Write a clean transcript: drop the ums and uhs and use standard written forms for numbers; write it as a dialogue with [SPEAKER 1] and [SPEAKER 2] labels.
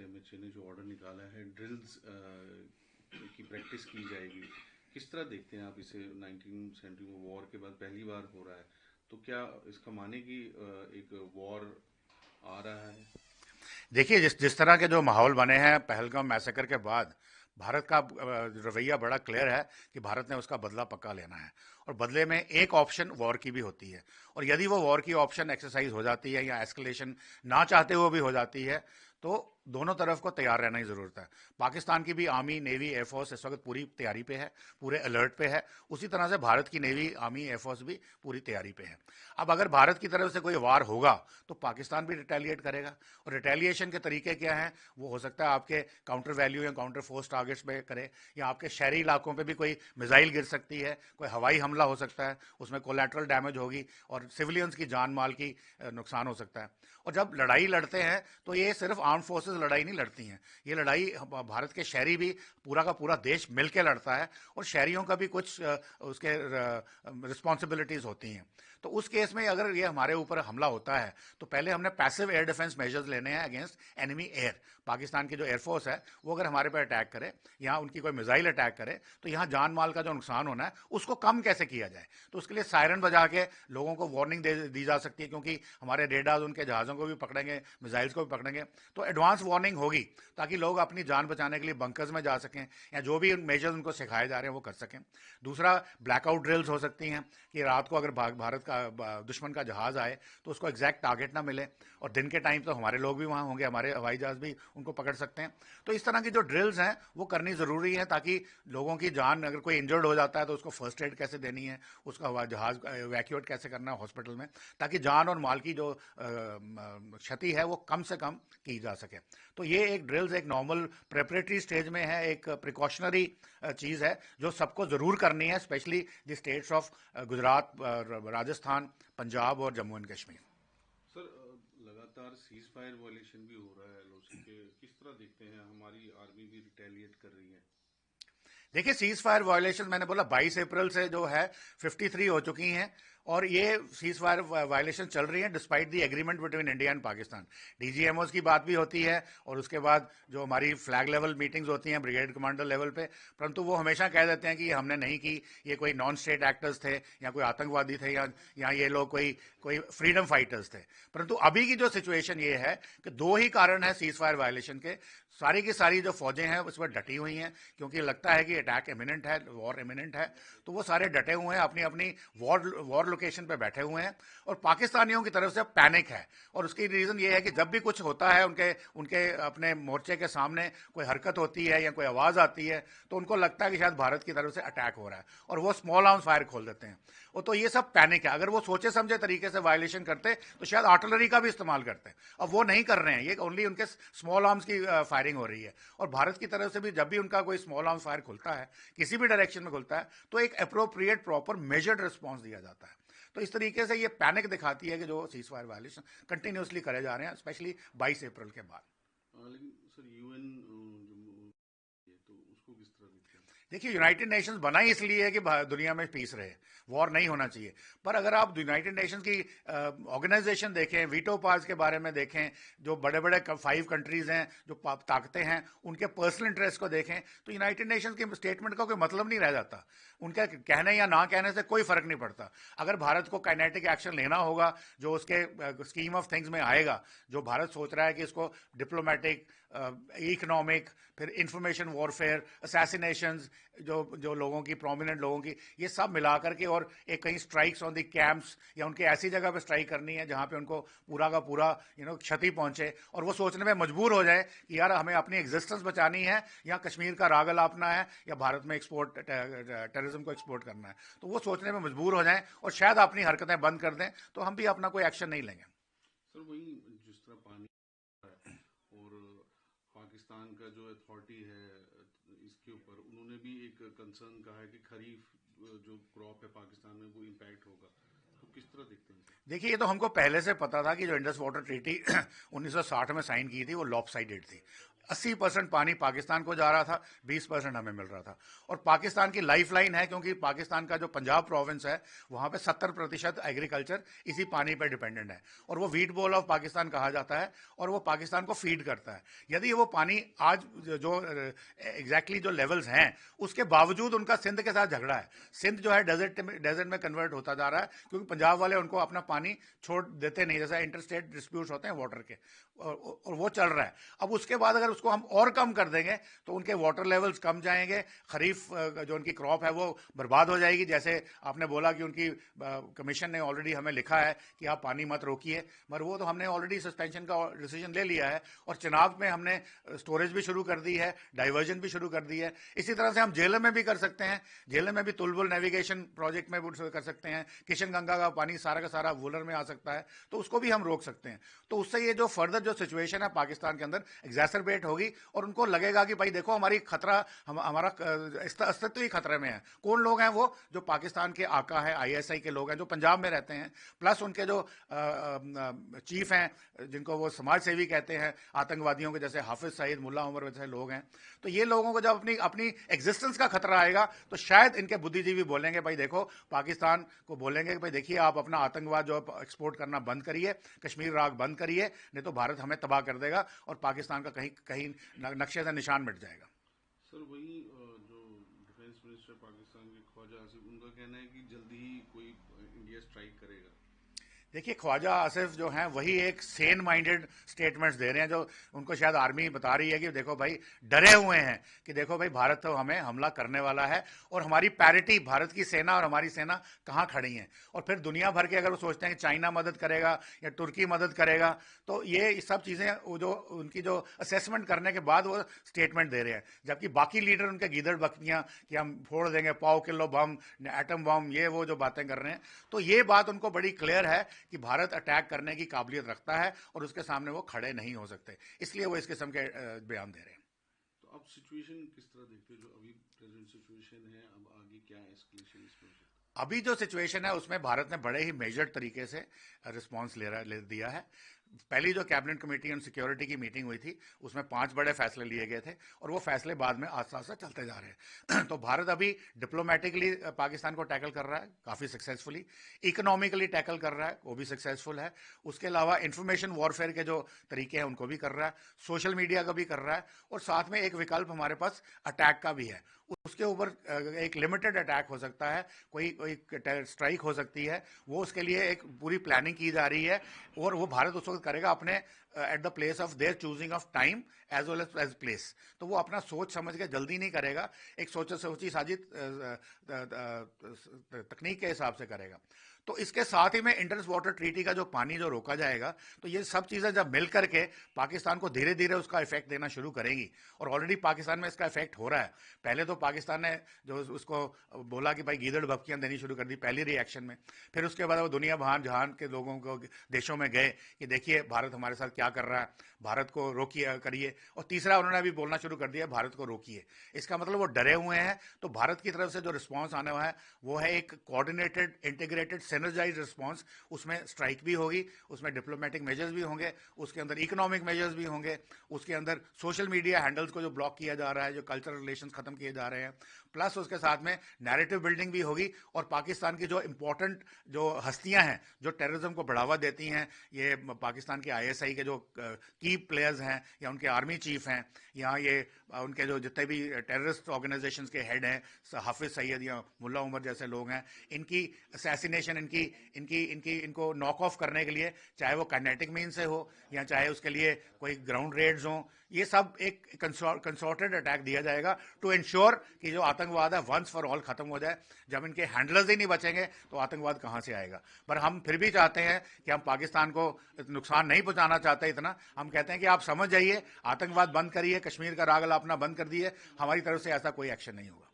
[SPEAKER 1] से एमएचए ने जो ऑर्डर निकाला है, ड्रिल्स की प्रैक्टिस की जाएगी, किस तरह देखते हैं आप इसे? 19वीं सेंचुरी में वॉर के बाद पहली बार हो रहा है, तो क्या इसका माने कि एक वॉर आ रहा है?
[SPEAKER 2] देखिए, जिस जिस तरह के जो माहौल बने हैं पहलगाम मैसेकर के बाद, भारत का रवैया बड़ा क्लियर है कि भारत ने उसका बदला पक्का लेना है। और बदले में एक ऑप्शन वॉर की भी होती है, और यदि वो वॉर की ऑप्शन एक्सरसाइज हो जाती है या एस्केलेशन ना चाहते हुए भी हो जाती है, तो दोनों तरफ को तैयार रहना ही जरूरत है। पाकिस्तान की भी आर्मी, नेवी, एयरफोर्स इस वक्त पूरी तैयारी पे है, पूरे अलर्ट पे है। उसी तरह से भारत की नेवी, आर्मी, एयरफोर्स भी पूरी तैयारी पे है। अब अगर भारत की तरफ से कोई वार होगा तो पाकिस्तान भी रिटेलिएट करेगा, और रिटेलिएशन के तरीके क्या हैं? वो हो सकता है आपके काउंटर वैल्यू या काउंटर फोर्स टारगेट्स पे करे, या आपके शहरी इलाकों पे भी कोई मिसाइल गिर सकती है, कोई हवाई हमला हो सकता है, उसमें कोलैटरल डैमेज होगी और सिविलियंस की जान माल की नुकसान हो सकता है। और जब लड़ाई लड़ते हैं तो ये सिर्फ आर्म फोर्सेस लड़ाई नहीं लड़ती हैं, ये लड़ाई भारत के शहरी भी, पूरा का पूरा देश मिलकर लड़ता है, और शहरियों का भी कुछ उसके रिस्पॉन्सिबिलिटीज होती हैं। तो उस केस में अगर ये हमारे ऊपर हमला होता है तो पहले हमने पैसिव एयर डिफेंस मेजर्स लेने हैं अगेंस्ट एनिमी एयर। पाकिस्तान की जो एयरफोर्स है वो अगर हमारे पर अटैक करे, यहाँ उनकी कोई मिसाइल अटैक करे, तो यहाँ जान माल का जो नुकसान होना है उसको कम कैसे किया जाए? तो उसके लिए सायरन बजा के लोगों को वार्निंग दी जा सकती है, क्योंकि हमारे रेडार्स उनके जहाज़ों को भी पकड़ेंगे, मिसाइल्स को भी पकड़ेंगे। तो एडवांस वार्निंग होगी ताकि लोग अपनी जान बचाने के लिए बंकर्स में जा सकें, या जो भी मेजर्स उनको सिखाए जा रहे हैं वो कर सकें। दूसरा, ब्लैकआउट ड्रिल्स हो सकती हैं कि रात को अगर भारत का दुश्मन का जहाज आए तो उसको एग्जैक्ट टारगेट ना मिले, और दिन के टाइम तो हमारे लोग भी वहाँ होंगे, हमारे हवाई जहाज भी उनको पकड़ सकते हैं। तो इस तरह की जो ड्रिल्स हैं वो करनी ज़रूरी है, ताकि लोगों की जान, अगर कोई इंजर्ड हो जाता है तो उसको फर्स्ट एड कैसे देनी है, उसका हवाई जहाज वैक्यूएट कैसे करना है हॉस्पिटल में, ताकि जान और माल की जो क्षति है वो कम से कम की जा सके। तो ये एक ड्रिल्स एक नॉर्मल प्रेपरेटरी स्टेज में है, एक प्रिकॉशनरी चीज़ है जो सबको ज़रूर करनी है, specially the states of Gujarat, Rajasthan, Punjab और जम्मू एंड कश्मीर।
[SPEAKER 1] सर, लगातार सीज फायर वायलेशन भी हो रहा है एलओसी के, किस तरह देखते हैं? हमारी आर्मी भी रिटेलिएट कर रही है।
[SPEAKER 2] देखिए, सीज फायर वायलेशन मैंने बोला 22 अप्रैल से जो है 53 हो चुकी हैं, और ये सीज फायर वायलेशन चल रही है despite the agreement between India and Pakistan. DGMOs की बात भी होती है, और उसके बाद जो हमारी फ्लैग लेवल मीटिंग्स होती हैं ब्रिगेड कमांडर लेवल पे, परंतु वो हमेशा कह देते हैं कि ये हमने नहीं की, ये कोई नॉन स्टेट एक्टर्स थे, या कोई आतंकवादी थे, या ये लोग कोई कोई फ्रीडम फाइटर्स थे। परंतु अभी की जो सिचुएशन ये है कि दो ही कारण है सीज फायर वायलेशन के। सारी की सारी जो फौजें हैं उस पर डटी हुई हैं, क्योंकि लगता है कि अटैक इमिनेंट है, वॉर इमिनेंट है, तो वो सारे डटे हुए हैं, अपनी अपनी वॉर लोकेशन पे बैठे हुए हैं। और पाकिस्तानियों की तरफ से पैनिक है, और उसकी रीजन ये है कि जब भी कुछ होता है उनके उनके अपने मोर्चे के सामने, कोई हरकत होती है या कोई आवाज आती है, तो उनको लगता है कि शायद भारत की तरफ से अटैक हो रहा है, और वो स्मॉल आर्म्स फायर खोल देते हैं। और तो ये सब पैनिक है। अगर वो सोचे समझे तरीके से वायलेशन करते तो शायद आर्टिलरी का भी इस्तेमाल करते, अब वो नहीं कर रहे हैं, ये ओनली उनके स्मॉल आर्म्स की फायरिंग हो रही है। और भारत की तरफ से भी जब भी उनका कोई स्मॉल आर्म्स फायर खुलता है, किसी भी डायरेक्शन में खुलता है, तो एक अप्रोप्रिएट प्रॉपर मेजर्ड रिस्पॉन्स दिया जाता है। तो इस तरीके से ये पैनिक दिखाती है कि जो सीज फायर वायलेशन कंटिन्यूसली करे जा रहे हैं, स्पेशली 22 अप्रैल के बाद।
[SPEAKER 1] लेकिन सर, यूएन जो तो उसको किस तरह देखते हैं?
[SPEAKER 2] देखिए, यूनाइटेड नेशंस बना ही इसलिए है कि दुनिया में पीस रहे, वॉर नहीं होना चाहिए। पर अगर आप यूनाइटेड नेशंस की ऑर्गेनाइजेशन देखें, वीटो पावर्स के बारे में देखें, जो बड़े बड़े 5 कंट्रीज हैं जो ताकतें हैं, उनके पर्सनल इंटरेस्ट को देखें, तो यूनाइटेड नेशंस के स्टेटमेंट का कोई मतलब नहीं रह जाता। उनके कहने या ना कहने से कोई फर्क नहीं पड़ता। अगर भारत को काइनेटिक एक्शन लेना होगा जो उसके स्कीम ऑफ थिंग्स में आएगा, जो भारत सोच रहा है कि इसको डिप्लोमेटिक, इकोनॉमिक, फिर इंफॉर्मेशन वॉरफेयर, असैसिनेशंस, जो जो लोगों की, प्रोमिनेंट लोगों की, ये सब मिलाकर के, और एक कहीं स्ट्राइक्स ऑन द कैंप्स, या उनके ऐसी जगह पे स्ट्राइक करनी है जहां पे उनको पूरा का पूरा क्षति पहुंचे, और वो सोचने में मजबूर हो जाए कि यार हमें अपनी एग्जिस्टेंस बचानी है, या कश्मीर का राग अलापना है, या भारत में एक्सपोर्ट, टेररिज्म को एक्सपोर्ट करना है। तो वो सोचने में मजबूर हो जाएं और शायद अपनी हरकतें बंद कर दें, तो हम भी अपना कोई एक्शन नहीं लेंगे।
[SPEAKER 1] सर, वही जिस तरह पानी है, और पाकिस्तान का जो अथॉरिटी है इसके ऊपर, उन्होंने भी एक कंसर्न कहा है कि खरीफ जो क्रॉप है पाकिस्तान में वो इम्पैक्ट होगा, तो किस तरह देखते हैं?
[SPEAKER 2] देखिए, ये तो हमको पहले से पता था कि जो इंडस वाटर ट्रीटी 1960 में साइन की थी वो लॉपसाइडेड थी। 80% पानी पाकिस्तान को जा रहा था, 20% हमें मिल रहा था। और पाकिस्तान की लाइफ लाइन है, क्योंकि पाकिस्तान का जो पंजाब प्रोविंस है वहां पे 70% एग्रीकल्चर इसी पानी पर डिपेंडेंट है, और वो व्हीट बोल ऑफ पाकिस्तान कहा जाता है, और वो पाकिस्तान को फीड करता है। यदि वो पानी आज जो एग्जैक्टली जो लेवल्स हैं, उसके बावजूद उनका सिंध के साथ झगड़ा है। सिंध जो है डेजर्ट में कन्वर्ट होता जा रहा है, क्योंकि पंजाब वाले उनको अपना पानी छोड़ देते नहीं, जैसा इंटरस्टेट डिस्प्यूट्स होते हैं वाटर के, और वो चल रहा है। अब उसके बाद अगर उसको हम और कम कर देंगे तो उनके वाटर लेवल्स कम जाएंगे, खरीफ जो उनकी क्रॉप है वो बर्बाद हो जाएगी। जैसे आपने बोला कि उनकी कमीशन ने ऑलरेडी हमें लिखा है कि आप पानी मत रोकिए, मगर वो तो हमने ऑलरेडी सस्पेंशन का डिसीजन ले लिया है, और चिनाब में हमने स्टोरेज भी शुरू कर दी है, डाइवर्जन भी शुरू कर दी है। इसी तरह से हम झेलम में भी कर सकते हैं, झेलम में भी तुलबुल नेविगेशन प्रोजेक्ट में भी कर सकते हैं। किशन गंगा का पानी सारा का सारा वुलर में आ सकता है, तो उसको भी हम रोक सकते हैं। तो उससे ये जो फर्दर जो सिचुएशन है पाकिस्तान के अंदर एग्जैसरबेट होगी, और उनको लगेगा कि भाई देखो हमारी खतरा, हमारा अस्तित्व ही खतरे में है। कौन लोग हैं वो? जो पाकिस्तान के आका है, आईएसआई के लोग हैं, जो पंजाब में रहते हैं, प्लस उनके जो चीफ हैं, जिनको वो समाज सेवी कहते हैं, आतंकवादियों के जैसे हाफिज सईद, मुल्ला उमर जैसे लोग हैं। तो ये लोगों को जब अपनी अपनी एग्जिस्टेंस का खतरा आएगा तो शायद इनके बुद्धिजीवी बोलेंगे भाई देखो, पाकिस्तान को बोलेंगे कि भाई देखिए आप अपना आतंकवाद जो एक्सपोर्ट करना बंद करिए, कश्मीर राग बंद करिए, नहीं तो भारत हमें तबाह कर देगा और पाकिस्तान का कहीं कहीं नक्शे से निशान मिट जाएगा।
[SPEAKER 1] सर वही जो डिफेंस मिनिस्टर पाकिस्तान के ख्वाजा आसिफ, उनका कहना है कि जल्दी ही कोई इंडिया स्ट्राइक करेगा।
[SPEAKER 2] देखिए, ख्वाजा आसिफ जो हैं वही एक सेन माइंडेड स्टेटमेंट्स दे रहे हैं, जो उनको शायद आर्मी बता रही है कि देखो भाई, डरे हुए हैं कि देखो भाई भारत तो हमें हमला करने वाला है, और हमारी पैरिटी, भारत की सेना और हमारी सेना कहाँ खड़ी है। और फिर दुनिया भर के अगर वो सोचते हैं कि चाइना मदद करेगा या तुर्की मदद करेगा, तो ये सब चीज़ें जो उनकी जो असेसमेंट करने के बाद वो स्टेटमेंट दे रहे हैं, जबकि बाकी लीडर उनके गीदड़ बकरियाँ कि हम फोड़ देंगे 100 किलो बम, एटम बम, ये वो जो बातें कर रहे हैं। तो ये बात उनको बड़ी क्लियर है कि भारत अटैक करने की काबिलियत रखता है, और उसके सामने वो खड़े नहीं हो सकते, इसलिए वो इस किस्म के बयान दे रहे हैं।
[SPEAKER 1] तो अब सिचुएशन किस तरह देखते हो, जो अभी प्रेजेंट सिचुएशन है, अब आगे क्या एस्केलेशन इसमें?
[SPEAKER 2] अभी जो सिचुएशन है उसमें भारत ने बड़े ही मेजर्ड तरीके से रिस्पांस ले दिया है। पहली जो कैबिनेट कमेटी ऑन सिक्योरिटी की मीटिंग हुई थी, उसमें 5 बड़े फैसले लिए गए थे, और वो फैसले बाद में आस्ते आस्ते चलते जा रहे हैं। तो भारत अभी डिप्लोमेटिकली पाकिस्तान को टैकल कर रहा है काफ़ी सक्सेसफुली, इकोनॉमिकली टैकल कर रहा है, वो भी सक्सेसफुल है। उसके अलावा इंफॉर्मेशन वॉरफेयर के जो तरीके हैं उनको भी कर रहा है, सोशल मीडिया का भी कर रहा है, और साथ में एक विकल्प हमारे पास अटैक का भी है। उसके ऊपर एक लिमिटेड अटैक हो सकता है, कोई कोई स्ट्राइक हो सकती है, वो उसके लिए एक पूरी प्लानिंग की जा रही है, और वो भारत उस वक्त करेगा अपने at the place of their choosing of time as well as place. तो वो अपना सोच समझ के जल्दी नहीं करेगा, एक सोची साजी तकनीक के हिसाब से करेगा। तो इसके साथ ही में इंडस वाटर ट्रीटी का जो पानी जो रोका जाएगा, तो ये सब चीज़ें जब मिल करके पाकिस्तान को धीरे धीरे उसका इफेक्ट देना शुरू करेंगी, और ऑलरेडी पाकिस्तान में इसका इफेक्ट हो रहा है। पहले तो पाकिस्तान ने जो उसको बोला कि भाई गीदड़ बक्कियां देनी शुरू कर दी पहली रिएक्शन में, फिर उसके बाद वो दुनिया भर जहान के लोगों को देशों में गए कि देखिए भारत हमारे साथ क्या कर रहा है, भारत को रोकिए करिए, और तीसरा उन्होंने अभी बोलना शुरू कर दिया भारत को रोकिए। इसका मतलब वो डरे हुए हैं। तो भारत की तरफ से जो रिस्पॉन्स आने वाला है वो है एक कोऑर्डिनेटेड, इंटीग्रेटेड, सिनर्जाइज्ड रिस्पॉन्स। उसमें स्ट्राइक भी होगी, उसमें डिप्लोमेटिक मेजर्स भी होंगे, उसके अंदर इकोनॉमिक मेजर्स भी होंगे, उसके अंदर सोशल मीडिया हैंडल्स को जो ब्लॉक किया जा रहा है, जो कल्चरल रिलेशंस खत्म किए जा रहे हैं, प्लस उसके साथ में नैरेटिव बिल्डिंग भी होगी। और पाकिस्तान की जो इंपॉर्टेंट जो हस्तियां हैं जो टेररिज्म को बढ़ावा देती हैं, ये पाकिस्तान के आईएसआई के जो की प्लेयर्स हैं, या उनके आर्मी चीफ हैं, या ये उनके जो जितने भी टेररिस्ट ऑर्गेनाइजेशंस के हेड हैं, हाफिज सईद या मुल्ला उमर जैसे लोग हैं, इनकी असैसिनेशन, इनको नॉक ऑफ करने के लिए, चाहे वो काइनेटिक मीन से हो या चाहे उसके लिए कोई ग्राउंड रेड्स हो, ये सब एक कंसोर्टेड अटैक दिया जाएगा टू इंश्योर कि जो आतंकवाद है वंस फॉर ऑल खत्म हो जाए। जब इनके हैंडलर्स ही नहीं बचेंगे तो आतंकवाद कहां से आएगा। पर हम फिर भी चाहते हैं कि हम पाकिस्तान को नुकसान नहीं पहुंचाना चाहते इतना। हम कहते हैं कि आप समझ जाइए, आतंकवाद बंद करिए, कश्मीर का राग अलापना बंद कर दिए, हमारी तरफ से ऐसा कोई एक्शन नहीं होगा।